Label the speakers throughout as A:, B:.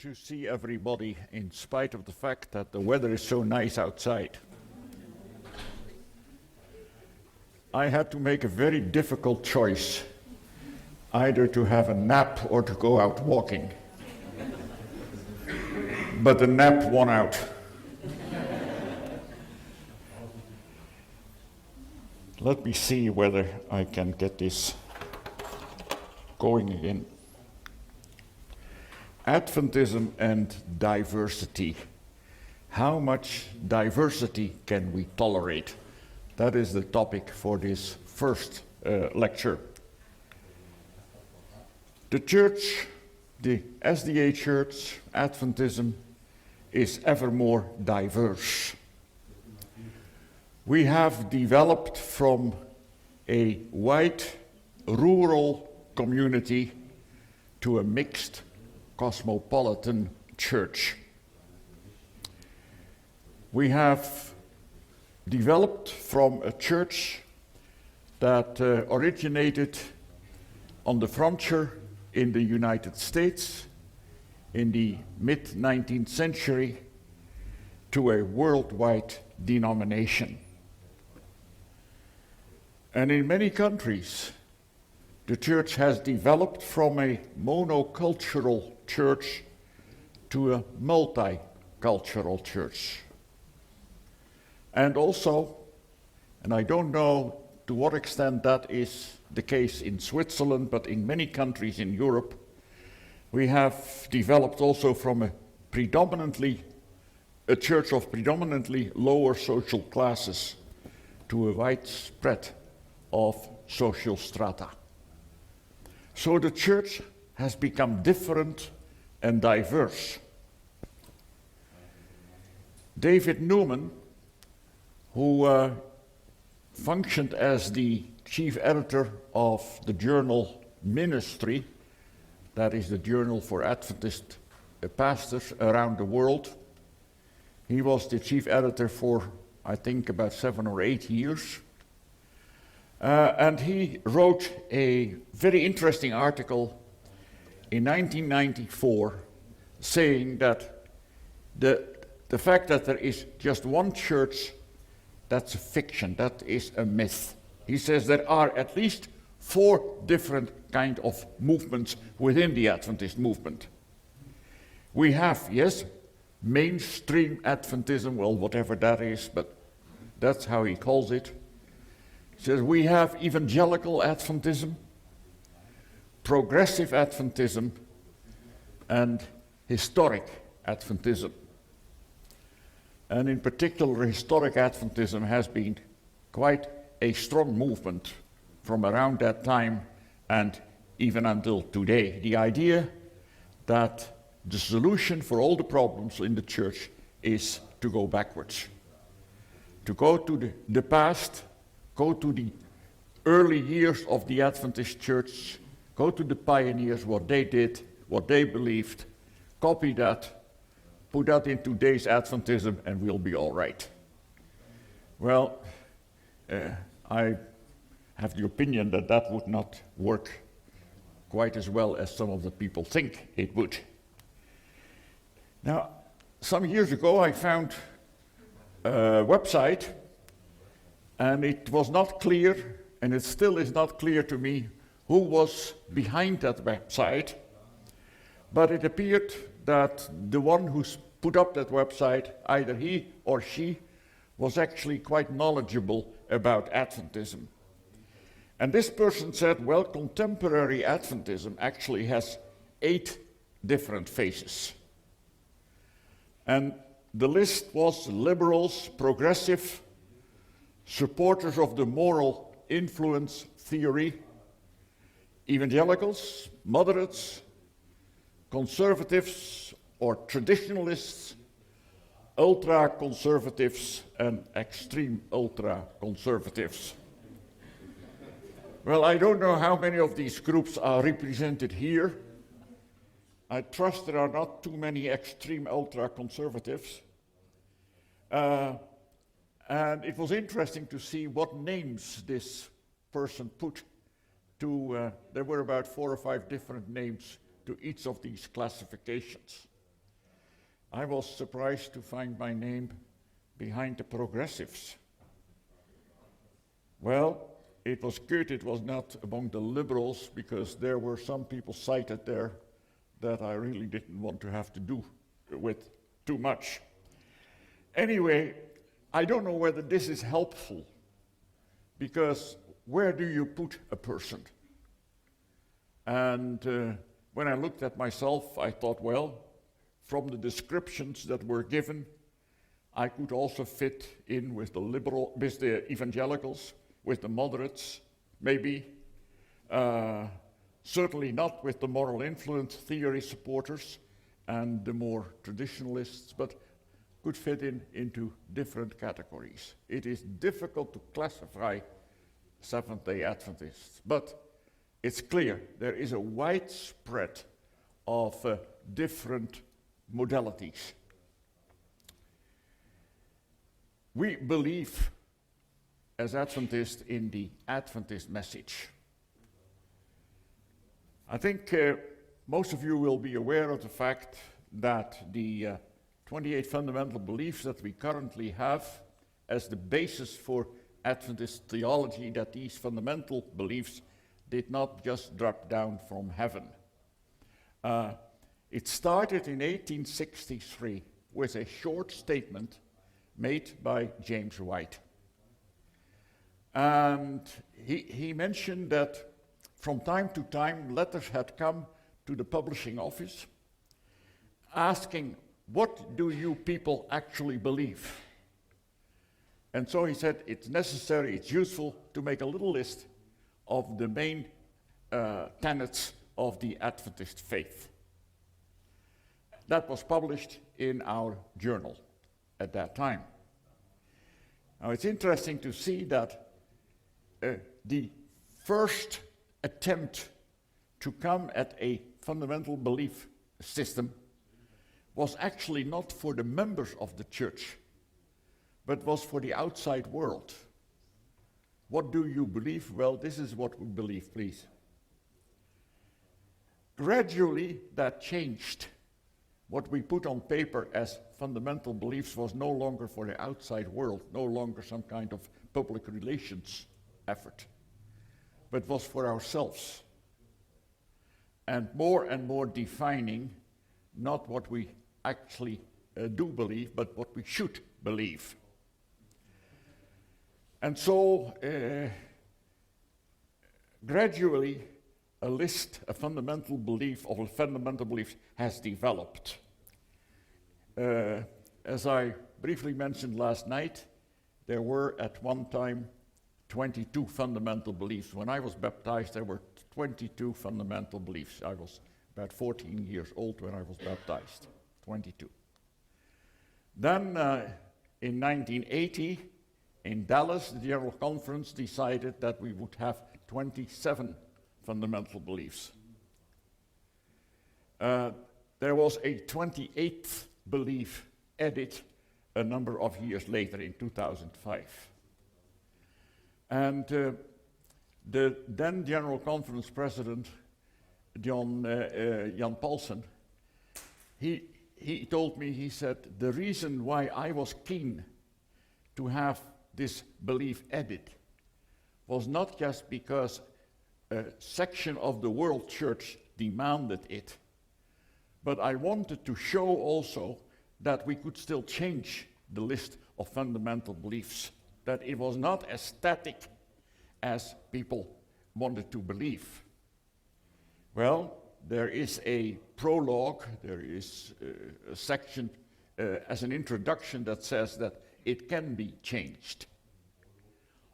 A: to see everybody in spite of the fact that the weather is so nice outside. I had to make a very difficult choice, either to have a nap or to go out walking. But the nap won out. Let me see whether I can get this going again. Adventism and diversity. How much diversity can we tolerate? That is the topic for this first lecture. The church, the SDA Church, Adventism, is ever more diverse. We have developed from a white rural community to a mixed cosmopolitan church. We have developed from a church that originated on the frontier in the United States in the mid-19th century to a worldwide denomination. And in many countries, the church has developed from a monocultural church to a multicultural church. And also, and I don't know to what extent that is the case in Switzerland, but in many countries in Europe, we have developed also from a church of predominantly lower social classes to a wide spread of social strata. So the church has become different and diverse. David Newman, who functioned as the chief editor of the journal Ministry, that is the journal for Adventist pastors around the world. He was the chief editor for, I think, about 7 or 8 years. And he wrote a very interesting article in 1994 saying that the fact that there is just one church, that's a fiction, that is a myth. He says there are at least 4 different kind of movements within the Adventist movement. We have, yes, mainstream Adventism, well, whatever that is, but that's how he calls it. He says we have evangelical Adventism, progressive Adventism, and historic Adventism. And in particular, historic Adventism has been quite a strong movement from around that time and even until today. The idea that the solution for all the problems in the church is to go backwards, to go to the past, go to the early years of the Adventist church, go to the pioneers, what they did, what they believed, copy that, put that in today's Adventism, and we'll be all right. Well, I have the opinion that that would not work quite as well as some of the people think it would. Now, some years ago I found a website, and it was not clear, and it still is not clear to me who was behind that website, but it appeared that the one who put up that website, either he or she, was actually quite knowledgeable about Adventism. And this person said, well, contemporary Adventism actually has 8 different phases. And the list was liberals, progressive, supporters of the moral influence theory, evangelicals, moderates, conservatives or traditionalists, ultra-conservatives, and extreme ultra-conservatives. Well, I don't know how many of these groups are represented here. I trust there are not too many extreme ultra-conservatives. And it was interesting to see what names this person put to, there were about 4 or 5 different names to each of these classifications. I was surprised to find my name behind the progressives. Well, it was good it was not among the liberals, because there were some people cited there that I really didn't want to have to do with too much. Anyway, I don't know whether this is helpful, because where do you put a person? And when I looked at myself, I thought, well, from the descriptions that were given, I could also fit in with the evangelicals, with the moderates, maybe. Certainly not with the moral influence theory supporters and the more traditionalists, but could fit into different categories. It is difficult to classify Seventh-day Adventists, but it's clear there is a widespread of different modalities. We believe as Adventists in the Adventist message. I think most of you will be aware of the fact that the 28 fundamental beliefs that we currently have as the basis for Adventist theology, that these fundamental beliefs did not just drop down from heaven. It started in 1863 with a short statement made by James White. And he mentioned that from time to time letters had come to the publishing office asking, what do you people actually believe? And so he said, it's necessary, it's useful to make a little list of the main tenets of the Adventist faith. That was published in our journal at that time. Now it's interesting to see that the first attempt to come at a fundamental belief system was actually not for the members of the church, but was for the outside world. What do you believe? Well, this is what we believe, please. Gradually, that changed. What we put on paper as fundamental beliefs was no longer for the outside world, no longer some kind of public relations effort, but was for ourselves. And more defining not what we actually do believe, but what we should believe. And so, gradually, a fundamental belief of a fundamental belief has developed. As I briefly mentioned last night, there were at one time 22 fundamental beliefs. When I was baptized, there were 22 fundamental beliefs. I was about 14 years old when I was baptized, 22. Then in 1980, in Dallas, the General Conference decided that we would have 27 fundamental beliefs. There was a 28th belief added a number of years later in 2005. And the then General Conference President, Jan Paulsen, he told me, he said, the reason why I was keen to have this belief added was not just because a section of the world church demanded it, but I wanted to show also that we could still change the list of fundamental beliefs, that it was not as static as people wanted to believe. Well, there is a prologue, there is a section as an introduction that says that it can be changed.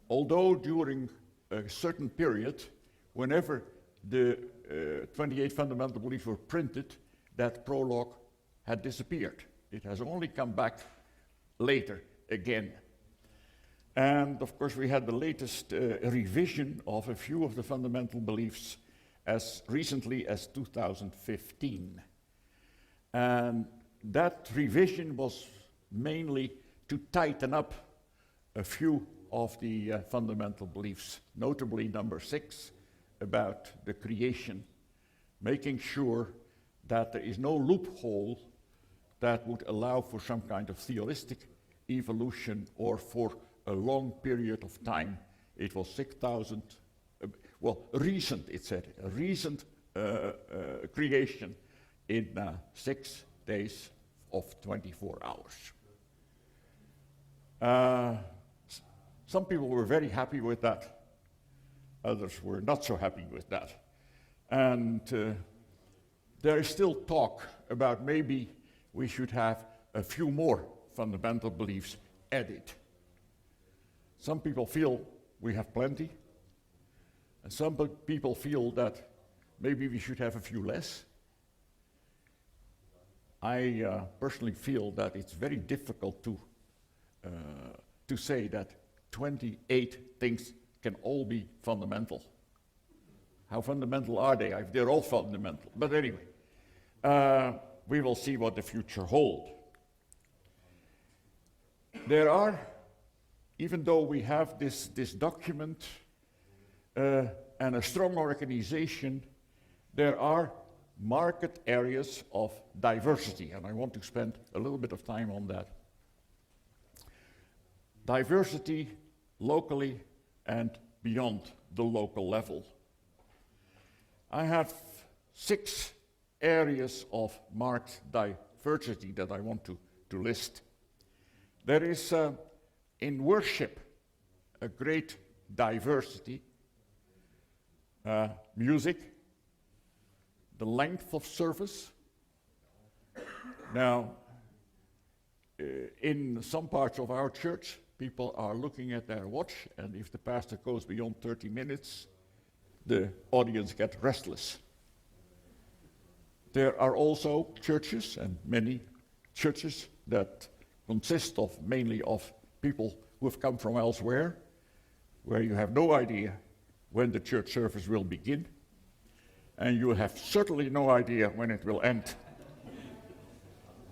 A: Although during a certain period, whenever the 28 fundamental beliefs were printed, that prologue had disappeared. It has only come back later again. And of course, we had the latest revision of a few of the fundamental beliefs as recently as 2015. And that revision was mainly to tighten up a few of the fundamental beliefs, notably number 6 about the creation, making sure that there is no loophole that would allow for some kind of theistic evolution or for a long period of time. It was 6,000, recent, it said, a recent creation in 6 days of 24 hours. Some people were very happy with that. Others were not so happy with that. And there is still talk about maybe we should have a few more fundamental beliefs added. Some people feel we have plenty, and some people feel that maybe we should have a few less. I personally feel that it's very difficult to say that 28 things can all be fundamental. How fundamental are they? They're all fundamental. But anyway, we will see what the future holds. There are, even though we have this document and a strong organization, there are market areas of diversity, and I want to spend a little bit of time on that. Diversity locally and beyond the local level. I have 6 areas of marked diversity that I want to list. There is in worship a great diversity. Music, the length of service. Now, in some parts of our church, people are looking at their watch, and if the pastor goes beyond 30 minutes, the audience gets restless. There are also churches, and many churches, that consist of mainly of people who have come from elsewhere, where you have no idea when the church service will begin, and you have certainly no idea when it will end.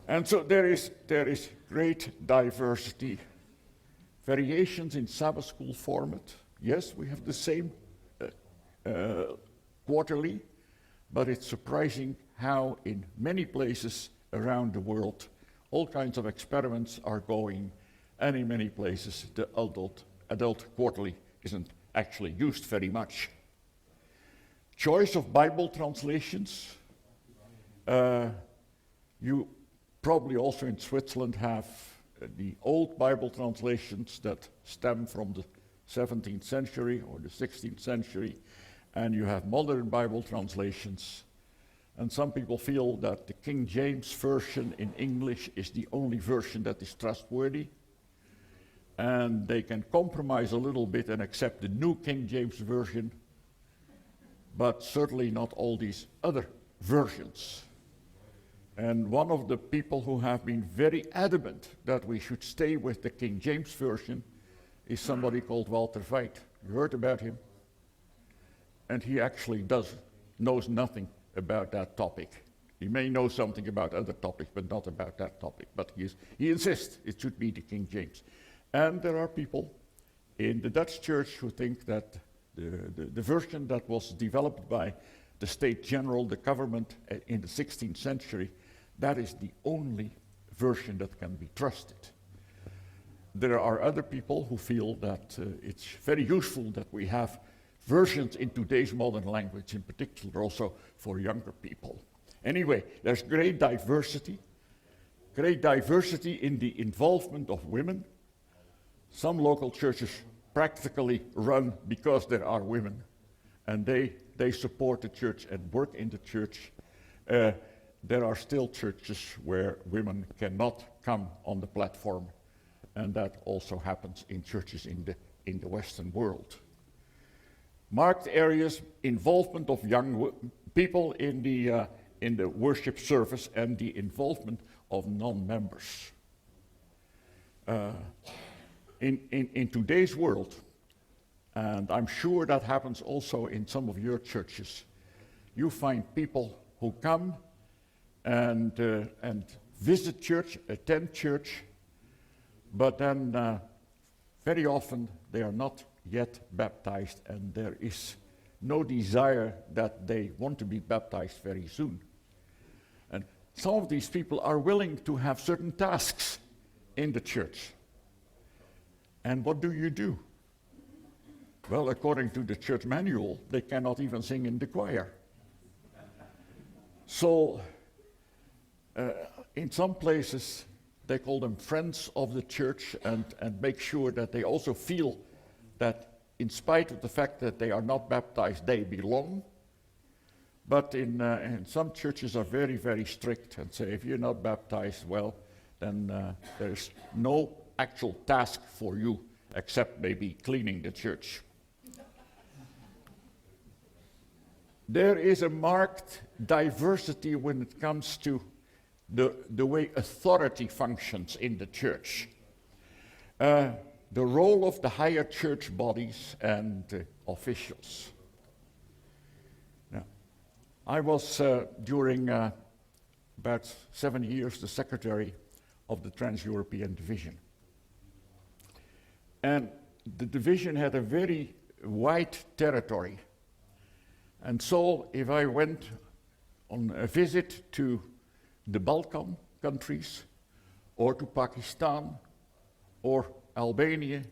A: And so there is great diversity. Variations in Sabbath school format. Yes, we have the same quarterly, but it's surprising how in many places around the world all kinds of experiments are going, and in many places the adult quarterly isn't actually used very much. Choice of Bible translations. You probably also in Switzerland have the old Bible translations that stem from the 17th century or the 16th century, and you have modern Bible translations. And some people feel that the King James Version in English is the only version that is trustworthy, and they can compromise a little bit and accept the New King James Version, but certainly not all these other versions. And one of the people who have been very adamant that we should stay with the King James Version is somebody called Walter Veit. You heard about him? And he actually knows nothing about that topic. He may know something about other topics, but not about that topic. But he insists it should be the King James. And there are people in the Dutch church who think that the version that was developed by the State General, the government in the 16th century, that is the only version that can be trusted. There are other people who feel that it's very useful that we have versions in today's modern language, in particular also for younger people. Anyway, there's great diversity in the involvement of women. Some local churches practically run because there are women, and they support the church and work in the church. There are still churches where women cannot come on the platform, and that also happens in churches in the Western world. Marked areas, involvement of young people in the worship service, and the involvement of non-members. In today's world, and I'm sure that happens also in some of your churches, you find people who come and visit church, attend church, but then very often they are not yet baptized, and there is no desire that they want to be baptized very soon. And some of these people are willing to have certain tasks in the church. And what do? Well, according to the church manual, they cannot even sing in the choir. So, in some places, they call them friends of the church and make sure that they also feel that in spite of the fact that they are not baptized, they belong. But in some churches are very, very strict and say, if you're not baptized, well, then there's no actual task for you except maybe cleaning the church. There is a marked diversity when it comes to the way authority functions in the church. The role of the higher church bodies and officials. Now, I was during about 7 years the secretary of the Trans-European Division. And the division had a very wide territory. And so if I went on a visit to the Balkan countries, or to Pakistan, or Albania,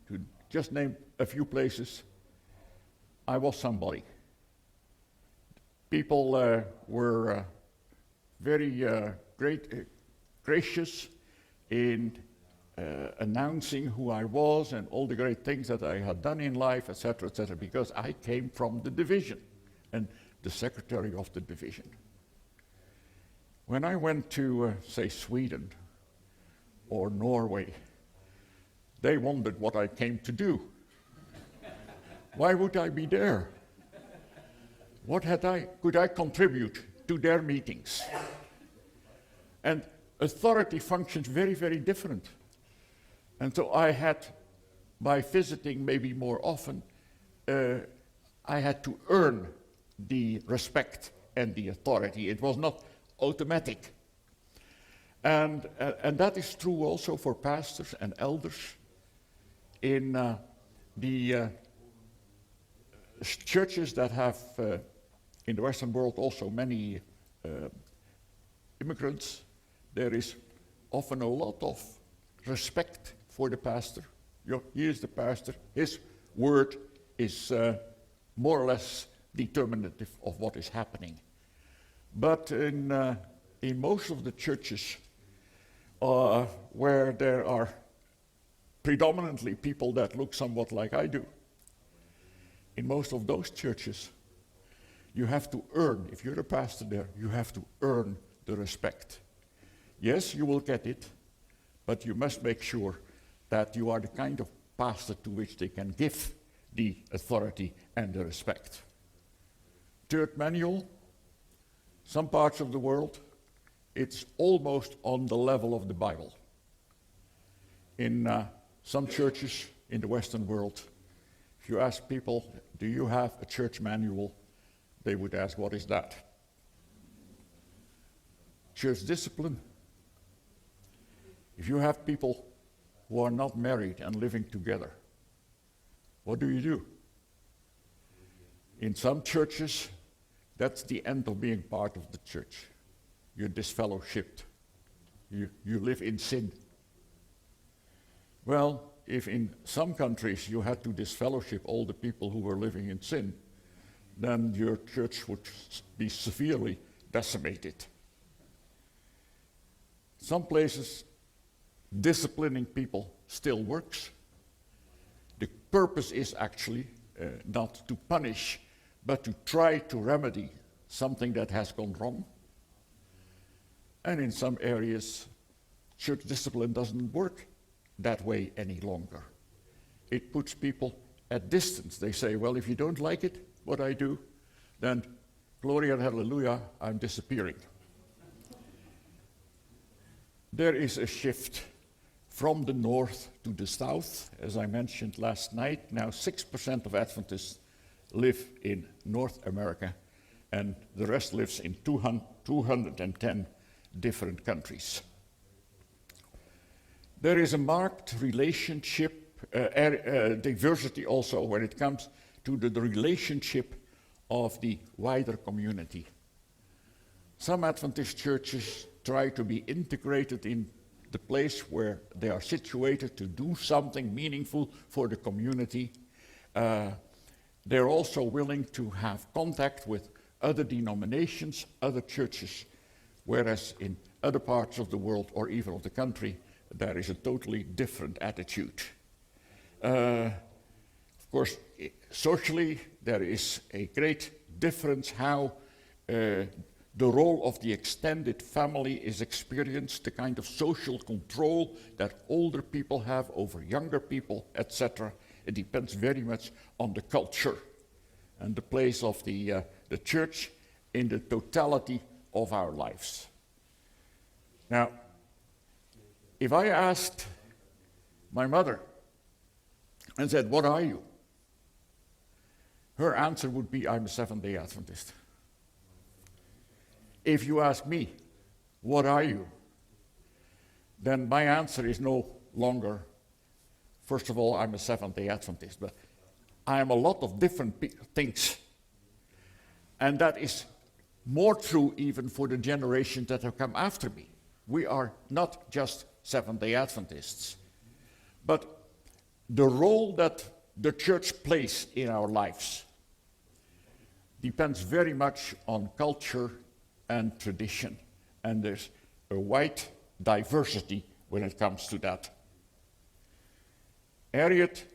A: to just name a few places, I was somebody. People were very gracious in announcing who I was and all the great things that I had done in life, etc., because I came from the division and the secretary of the division. When I went to, say, Sweden or Norway, they wondered what I came to do. Why would I be there? What could I contribute to their meetings? And authority functions very, very different. And so I had, by visiting maybe more often, I had to earn the respect and the authority. It was not automatic. And that is true also for pastors and elders in the churches that have, in the Western world, also many immigrants. There is often a lot of respect for the pastor. He is the pastor. His word is more or less determinative of what is happening. But in most of the churches where there are predominantly people that look somewhat like I do, in most of those churches, you have to earn, if you're a pastor there, you have to earn the respect. Yes, you will get it, but you must make sure that you are the kind of pastor to which they can give the authority and the respect. Third manual, some parts of the world, it's almost on the level of the Bible. In some churches in the Western world, if you ask people, do you have a church manual? They would ask, what is that? Church discipline. If you have people who are not married and living together, what do? In some churches, that's the end of being part of the church. You're disfellowshipped. You live in sin. Well, if in some countries you had to disfellowship all the people who were living in sin, then your church would be severely decimated. Some places, disciplining people still works. The purpose is actually not to punish, but to try to remedy something that has gone wrong. And in some areas, church discipline doesn't work that way any longer. It puts people at distance. They say, well, if you don't like it, what I do, then gloria and hallelujah, I'm disappearing. There is a shift from the north to the south. As I mentioned last night, now 6% of Adventists live in North America, and the rest lives in 210 different countries. There is a marked relationship, diversity also when it comes to the relationship of the wider community. Some Adventist churches try to be integrated in the place where they are situated to do something meaningful for the community. They're also willing to have contact with other denominations, other churches, whereas in other parts of the world or even of the country, there is a totally different attitude. Of course, socially, there is a great difference how the role of the extended family is experienced, the kind of social control that older people have over younger people, etc. It depends very much on the culture and the place of the church in the totality of our lives. Now, if I asked my mother and said, "What are you?" her answer would be, "I'm a Seventh-day Adventist." If you ask me, "What are you?" then my answer is no longer, first of all, I'm a Seventh-day Adventist, but I am a lot of different things. And that is more true even for the generations that have come after me. We are not just Seventh-day Adventists, but the role that the church plays in our lives depends very much on culture and tradition, and there's a wide diversity when it comes to that. Areas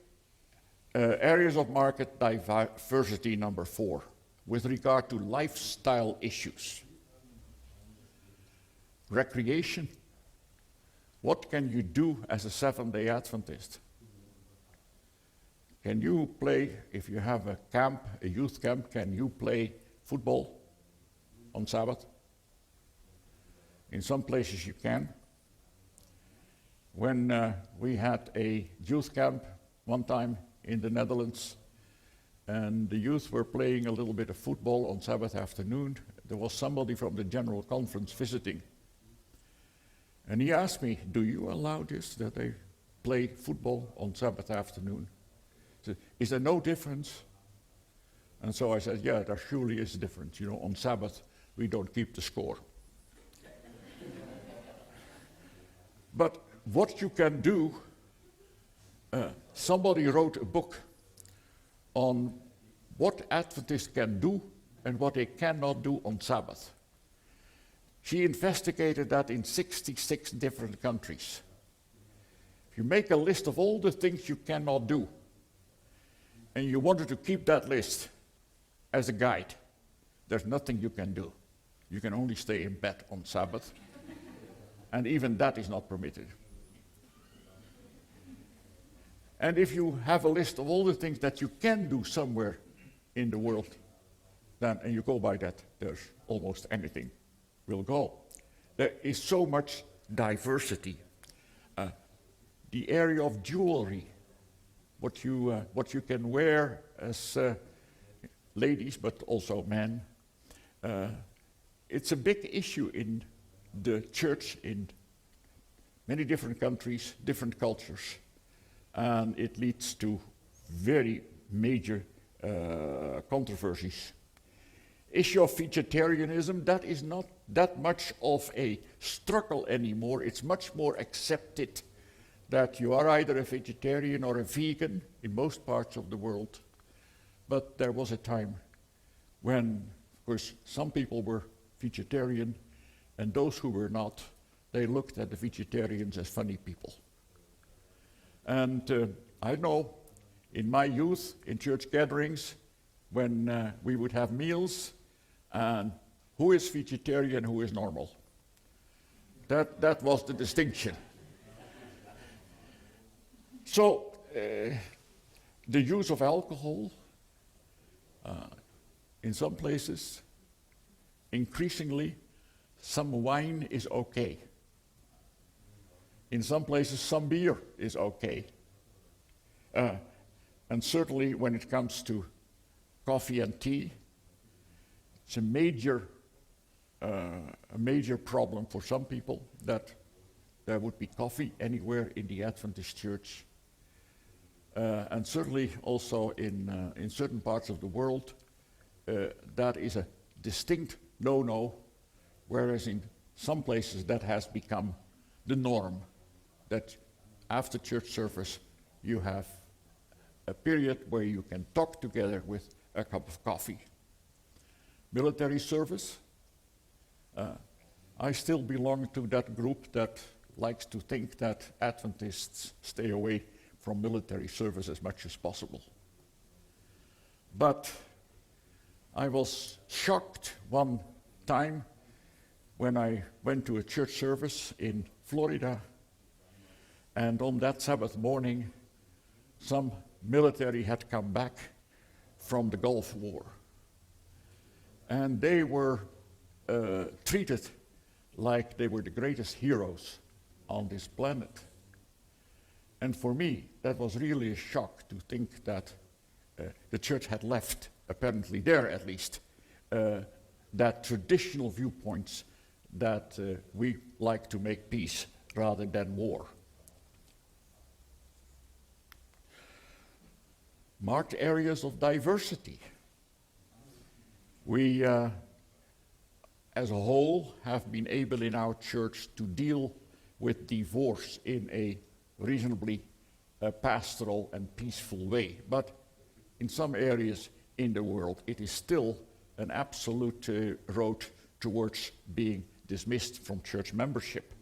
A: of market diversity number 4, with regard to lifestyle issues. Recreation. What can you do as a Seventh-day Adventist? Can you play, if you have a camp, a youth camp, can you play football on Sabbath? In some places you can. When we had a youth camp one time in the Netherlands, and the youth were playing a little bit of football on Sabbath afternoon, there was somebody from the General Conference visiting. And he asked me, "Do you allow this, that they play football on Sabbath afternoon?" He said, "Is there no difference?" And so I said, "Yeah, there surely is a difference. You know, on Sabbath, we don't keep the score." But what you can do, somebody wrote a book on what Adventists can do and what they cannot do on Sabbath. She investigated that in 66 different countries. If you make a list of all the things you cannot do, and you wanted to keep that list as a guide, there's nothing you can do. You can only stay in bed on Sabbath, and even that is not permitted. And if you have a list of all the things that you can do somewhere in the world, then, and you go by that, there's almost anything will go. There is so much diversity. The area of jewelry, what you can wear as ladies, but also men, it's a big issue in the church in many different countries, different cultures, and it leads to very major controversies. Issue of vegetarianism, that is not that much of a struggle anymore. It's much more accepted that you are either a vegetarian or a vegan in most parts of the world. But there was a time when, of course, some people were vegetarian, and those who were not, they looked at the vegetarians as funny people. And I know in my youth, in church gatherings, when we would have meals, and who is vegetarian, who is normal. That was the distinction. So, the use of alcohol, in some places, increasingly, some wine is okay. In some places, some beer is okay. And certainly when it comes to coffee and tea, it's a major problem for some people that there would be coffee anywhere in the Adventist church. And certainly also in certain parts of the world, that is a distinct no-no whereas in some places that has become the norm, that after church service you have a period where you can talk together with a cup of coffee. Military service, I still belong to that group that likes to think that Adventists stay away from military service as much as possible. But I was shocked one time when I went to a church service in Florida, and on that Sabbath morning, some military had come back from the Gulf War. And they were treated like they were the greatest heroes on this planet. And for me, that was really a shock to think that the church had left, apparently there at least, that traditional viewpoints that we like to make peace rather than war. Marked areas of diversity. We, as a whole, have been able in our church to deal with divorce in a reasonably pastoral and peaceful way. But in some areas in the world, it is still an absolute road towards being dismissed from church membership.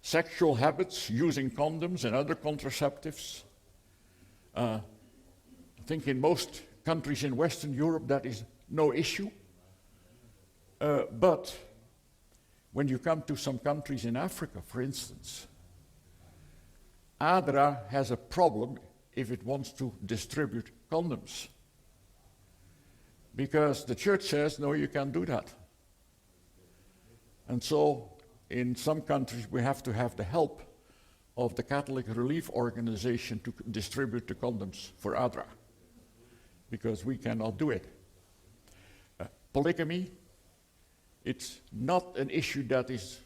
A: Sexual habits, using condoms and other contraceptives. I think in most countries in Western Europe that is no issue. But when you come to some countries in Africa, for instance, ADRA has a problem if it wants to distribute condoms. Because the church says, no, you can't do that. And so, in some countries, we have to have the help of the Catholic Relief Organization to distribute the condoms for ADRA, because we cannot do it. Polygamy, it's not an issue that is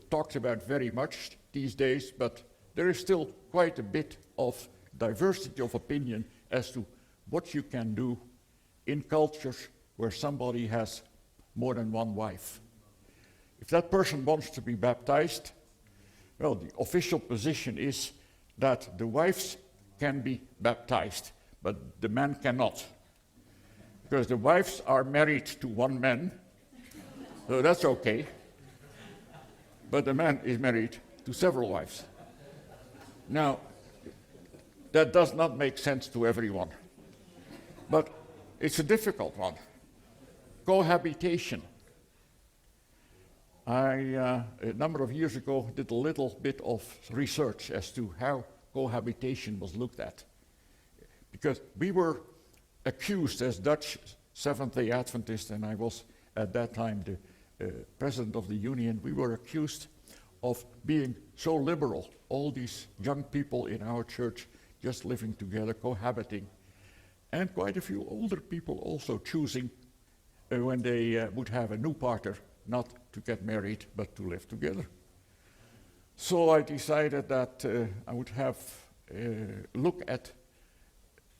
A: talked about very much these days, but there is still quite a bit of diversity of opinion as to what you can do in cultures where somebody has more than one wife. If that person wants to be baptized, well, the official position is that the wives can be baptized, but the man cannot. Because the wives are married to one man, so that's okay. But the man is married to several wives. Now, that does not make sense to everyone. But it's a difficult one. Cohabitation. I, a number of years ago, did a little bit of research as to how cohabitation was looked at. Because we were accused as Dutch Seventh-day Adventists, and I was at that time the president of the union, we were accused of being so liberal, all these young people in our church just living together, cohabiting, and quite a few older people also choosing when they would have a new partner, not to get married, but to live together. So I decided that I would have a look at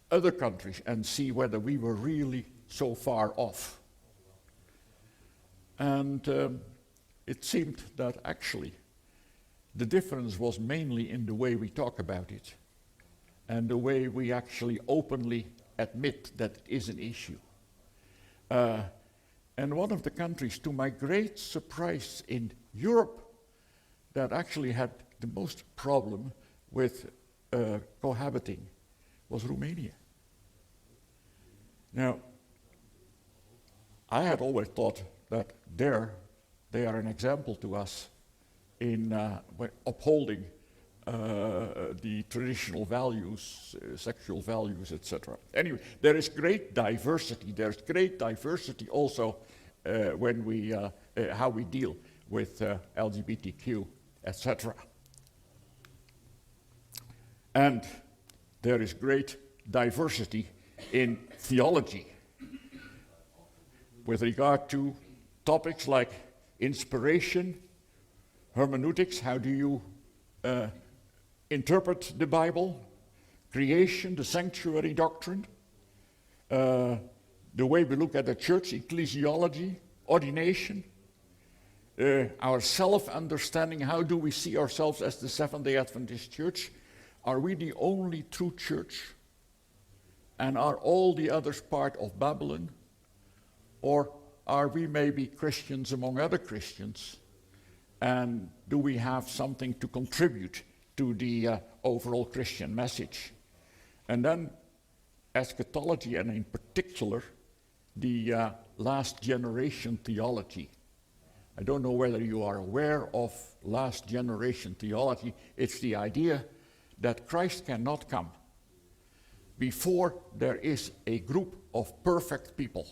A: other countries and see whether we were really so far off. And it seemed that actually the difference was mainly in the way we talk about it and the way we actually openly admit that it is an issue. And one of the countries, to my great surprise in Europe, that actually had the most problem with cohabiting was Romania. Now, I had always thought that they are an example to us in upholding the traditional values, sexual values, etc. Anyway, there is great diversity. There's great diversity also when we how we deal with LGBTQ, etc. And there is great diversity in theology with regard to topics like inspiration, hermeneutics, how do you interpret the Bible, creation, the sanctuary doctrine, the way we look at the church, ecclesiology, ordination, our self-understanding, how do we see ourselves as the Seventh-day Adventist Church? Are we the only true church? And are all the others part of Babylon? Or are we maybe Christians among other Christians? And do we have something to contribute to the overall Christian message? And then eschatology, and in particular, the last generation theology. I don't know whether you are aware of last generation theology. It's the idea that Christ cannot come before there is a group of perfect people.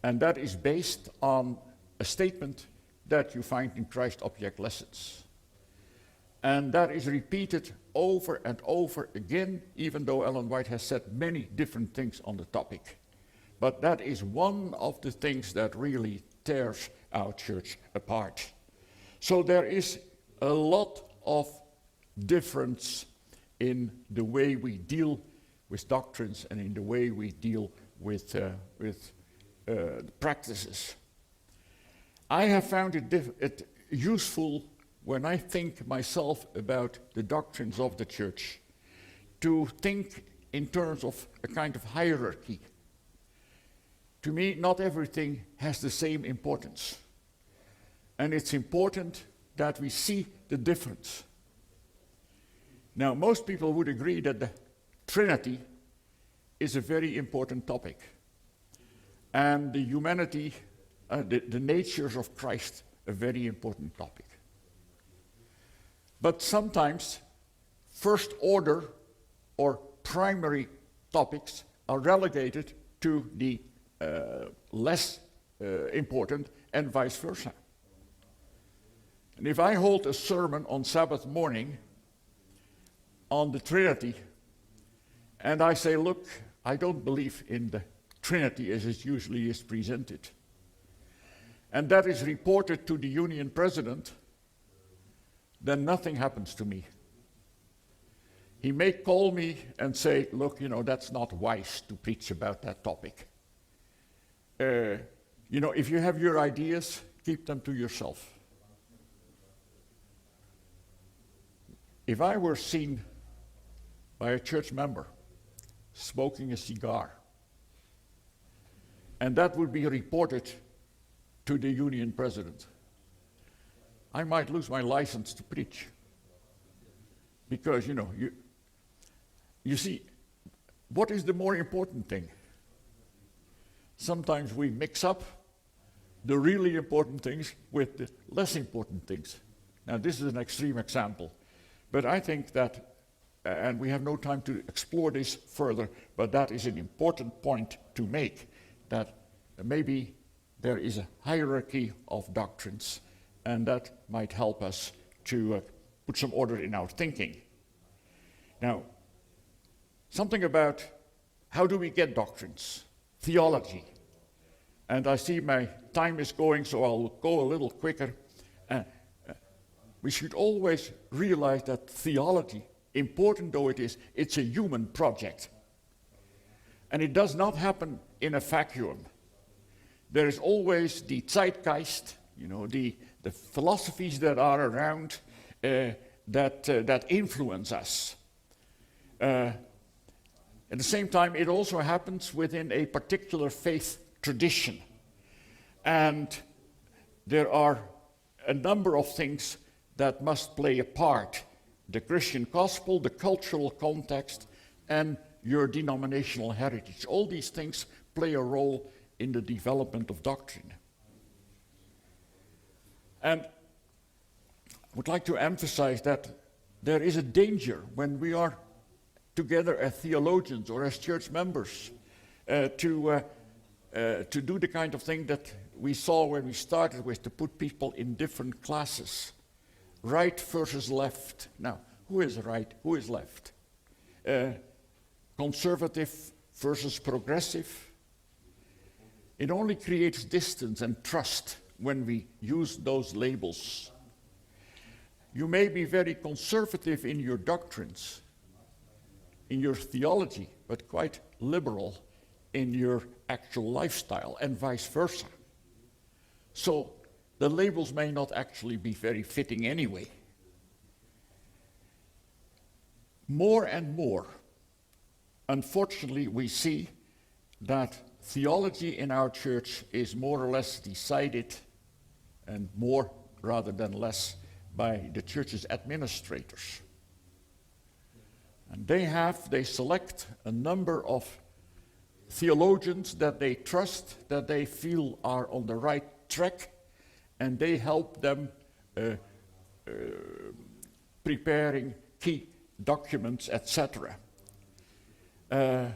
A: And that is based on a statement that you find in Christ Object Lessons. And that is repeated over and over again, even though Ellen White has said many different things on the topic. But that is one of the things that really tears our church apart. So there is a lot of difference in the way we deal with doctrines and in the way we deal with practices. I have found it useful when I think myself about the doctrines of the church to think in terms of a kind of hierarchy. To me, not everything has the same importance. And it's important that we see the difference. Now, most people would agree that the Trinity is a very important topic. And the humanity, the natures of Christ, a very important topic. But sometimes first order or primary topics are relegated to the less important, and vice versa. And if I hold a sermon on Sabbath morning on the Trinity, and I say, look, I don't believe in the Trinity as it usually is presented, and that is reported to the union president, then nothing happens to me. He may call me and say, look, that's not wise to preach about that topic. If you have your ideas, keep them to yourself. If I were seen by a church member smoking a cigar, and that would be reported to the union president, I might lose my license to preach. Because, you see, what is the more important thing? Sometimes we mix up the really important things with the less important things. Now, this is an extreme example, but I think that, and we have no time to explore this further, but that is an important point to make, that maybe there is a hierarchy of doctrines, and that might help us to put some order in our thinking. Now, something about how do we get doctrines? Theology. And I see my time is going, so I'll go a little quicker. We should always realize that theology, important though it is, it's a human project. And it does not happen in a vacuum. There is always the zeitgeist, the philosophies that are around that influence us. At the same time, it also happens within a particular faith tradition. And there are a number of things that must play a part. The Christian gospel, the cultural context, and your denominational heritage. All these things play a role in the development of doctrine. And I would like to emphasize that there is a danger when we are together as theologians or as church members to do the kind of thing that we saw when we started with, to put people in different classes. Right versus left. Now, who is right? Who is left? Conservative versus progressive. It only creates distance and trust when we use those labels. You may be very conservative in your doctrines, in your theology, but quite liberal in your actual lifestyle, and vice versa. So the labels may not actually be very fitting anyway. More and more, unfortunately, we see that theology in our church is more or less decided, and more rather than less, by the church's administrators. And they select a number of theologians that they trust, that they feel are on the right track, and they help them preparing key documents, etc. And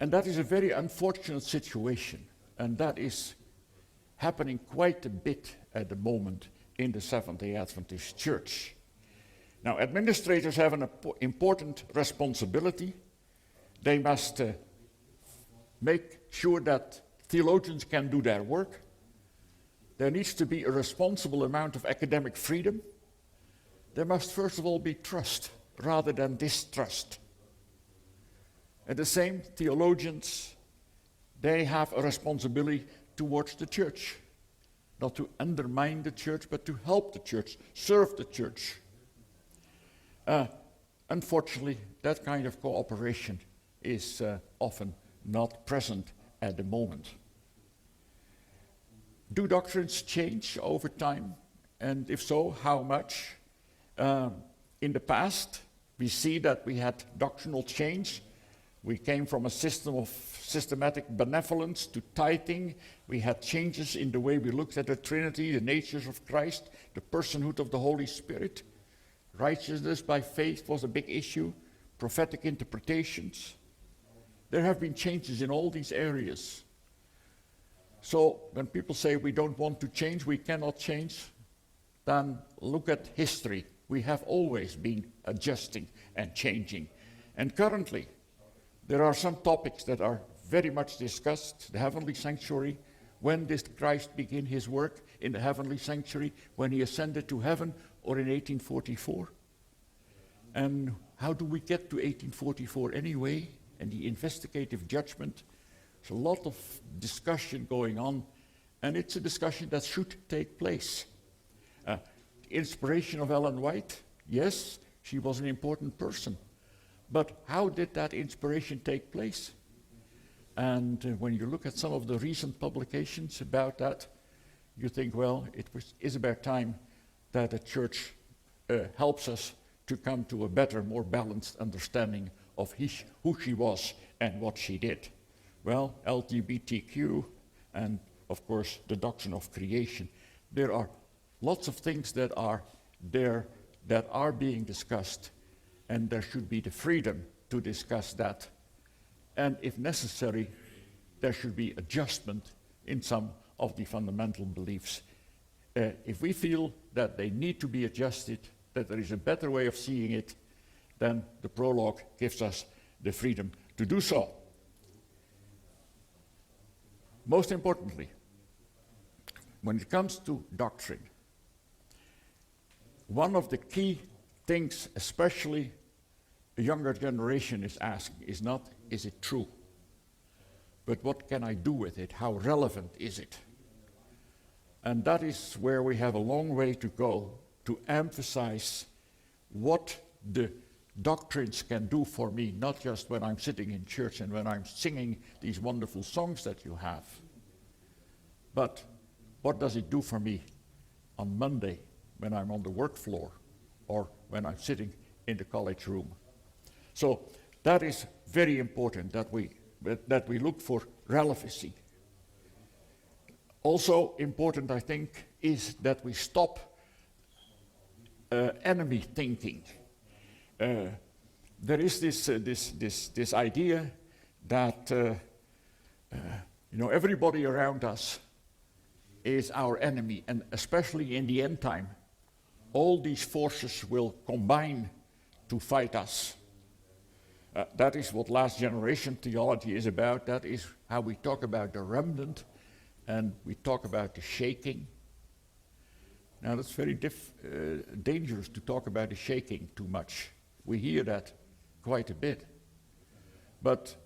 A: that is a very unfortunate situation, and that is happening quite a bit at the moment in the Seventh-day Adventist Church. Now, administrators have an important responsibility. They must make sure that theologians can do their work. There needs to be a responsible amount of academic freedom. There must first of all be trust rather than distrust. And the same theologians, they have a responsibility towards the church. Not to undermine the church, but to help the church, serve the church. Unfortunately, that kind of cooperation is often not present at the moment. Do doctrines change over time? And if so, how much? In the past, we see that we had doctrinal change. We came from a system of systematic benevolence to tithing. We had changes in the way we looked at the Trinity, the natures of Christ, the personhood of the Holy Spirit. Righteousness by faith was a big issue, prophetic interpretations. There have been changes in all these areas. So when people say we don't want to change, we cannot change, then look at history. We have always been adjusting and changing. And currently, there are some topics that are very much discussed. The heavenly sanctuary. When did Christ begin his work in the heavenly sanctuary? When he ascended to heaven, or in 1844? And how do we get to 1844 anyway? And the investigative judgment. There's a lot of discussion going on, and it's a discussion that should take place. The inspiration of Ellen White, yes, she was an important person. But how did that inspiration take place? And when you look at some of the recent publications about that, you think, well, is about time that the church helps us to come to a better, more balanced understanding of who she was and what she did. Well, LGBTQ and, of course, the doctrine of creation. There are lots of things that are there that are being discussed, and there should be the freedom to discuss that. And if necessary, there should be adjustment in some of the fundamental beliefs. If we feel that they need to be adjusted, that there is a better way of seeing it, then the prologue gives us the freedom to do so. Most importantly, when it comes to doctrine, one of the key things, especially the younger generation is asking, is not, is it true? But what can I do with it? How relevant is it? And that is where we have a long way to go to emphasize what the doctrines can do for me, not just when I'm sitting in church and when I'm singing these wonderful songs that you have, but what does it do for me on Monday when I'm on the work floor or when I'm sitting in the college room? So that is very important that we look for relevancy. Also important, I think, is that we stop enemy thinking. There is this idea that everybody around us is our enemy, and especially in the end time, all these forces will combine to fight us. That is what last generation theology is about. That is how we talk about the remnant, and we talk about the shaking. Now that's very dangerous to talk about the shaking too much. We hear that quite a bit. But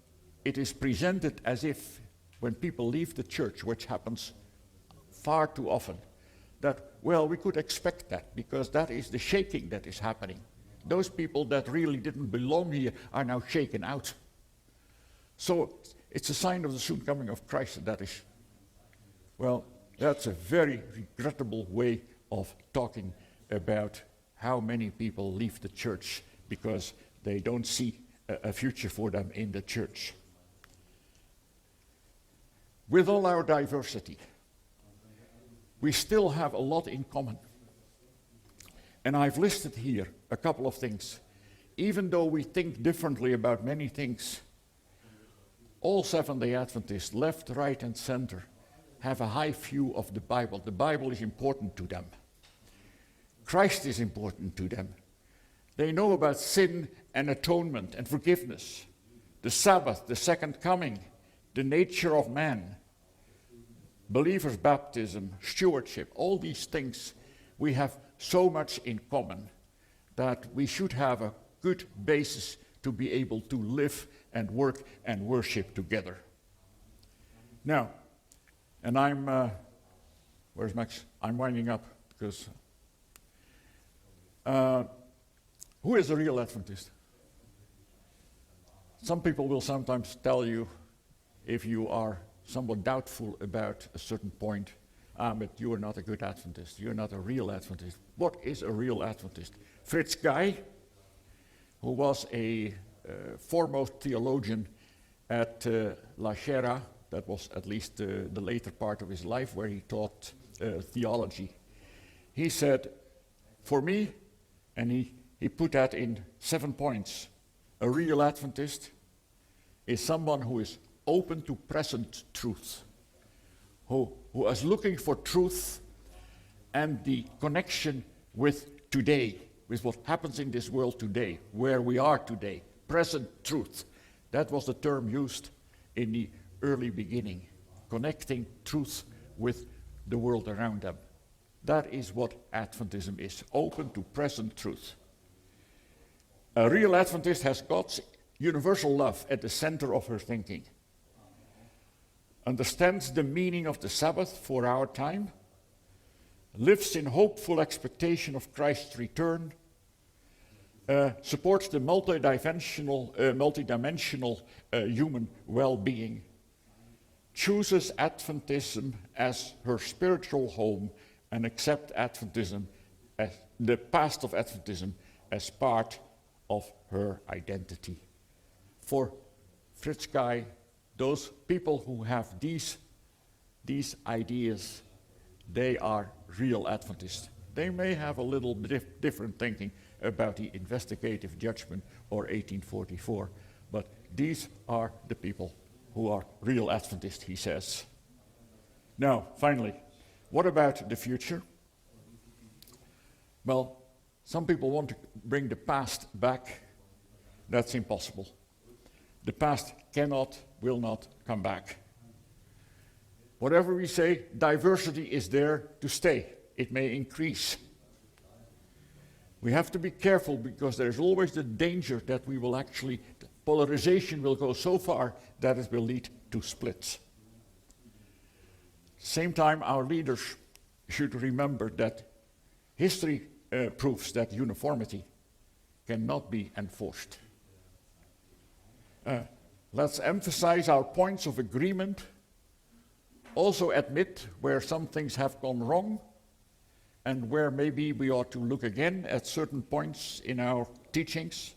A: it is presented as if when people leave the church, which happens far too often, that, well, we could expect that because that is the shaking that is happening. Those people that really didn't belong here are now shaken out. So it's a sign of the soon coming of Christ. That is, well, that's a very regrettable way of talking about how many people leave the church because they don't see a future for them in the church. With all our diversity, we still have a lot in common. And I've listed here a couple of things. Even though we think differently about many things, all Seventh-day Adventists, left, right, and center, have a high view of the Bible. The Bible is important to them. Christ is important to them. They know about sin and atonement and forgiveness, the Sabbath, the second coming, the nature of man, believers' baptism, stewardship, all these things. We have so much in common that we should have a good basis to be able to live and work and worship together. Now, and where's Max? I'm winding up because who is a real Adventist? Some people will sometimes tell you, if you are somewhat doubtful about a certain point, but you are not a good Adventist. You're not a real Adventist. What is a real Adventist? Fritz Guy, who was a foremost theologian at La Sierra, that was at least the later part of his life where he taught theology. He said, for me, and he put that in 7 points, a real Adventist is someone who is open to present truth, who is looking for truth and the connection with today, with what happens in this world today, where we are today, present truth. That was the term used in the early beginning, connecting truth with the world around them. That is what Adventism is, open to present truth. A real Adventist has God's universal love at the center of her thinking, understands the meaning of the Sabbath for our time, lives in hopeful expectation of Christ's return, supports the multidimensional human well-being, chooses Adventism as her spiritual home, and accepts Adventism as the past of Adventism as part of her identity. For Fritz Guy, those people who have these ideas, they are real Adventists. They may have a little bit different thinking about the investigative judgment or 1844, but these are the people who are real Adventists, he says. Now, finally, what about the future? Well, some people want to bring the past back. That's impossible. The past cannot, will not come back. Whatever we say, diversity is there to stay. It may increase. We have to be careful because there's always the danger that we will actually, polarization will go so far that it will lead to splits. Same time, our leaders should remember that history proves that uniformity cannot be enforced. Let's emphasize our points of agreement, also admit where some things have gone wrong, and where maybe we ought to look again at certain points in our teachings.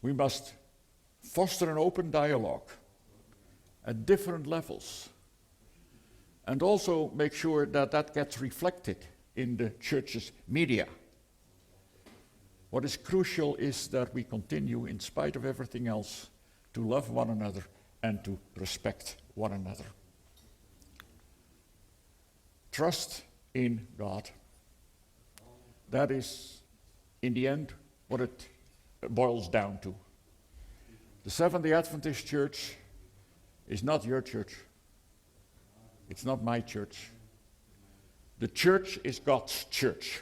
A: We must foster an open dialogue at different levels, and also make sure that that gets reflected in the church's media. What is crucial is that we continue, in spite of everything else, to love one another and to respect one another. Trust in God. That is, in the end, what it boils down to. The Seventh-day Adventist Church is not your church. It's not my church. The church is God's church.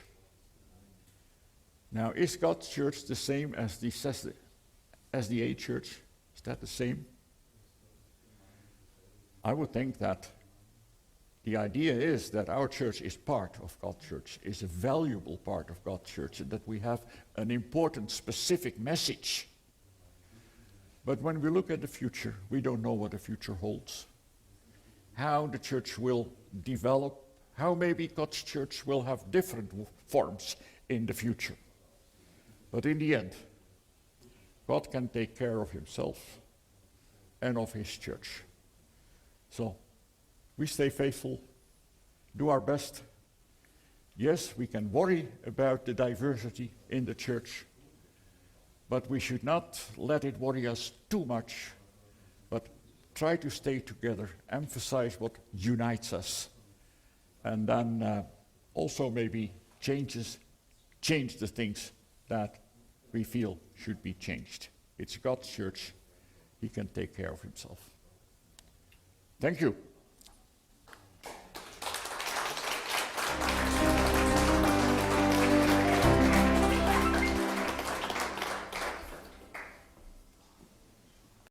A: Now, is God's church the same as the SDA church? that the same? I would think that the idea is that our church is part of God's church, is a valuable part of God's church, and that we have an important, specific message. But when we look at the future, we don't know what the future holds. How the church will develop, how maybe God's church will have different forms in the future. But in the end, God can take care of himself and of his church. So, we stay faithful, do our best. Yes, we can worry about the diversity in the church, but we should not let it worry us too much, but try to stay together, emphasize what unites us, and then also maybe change the things that we feel should be changed. It's God's church. He can take care of himself. Thank you.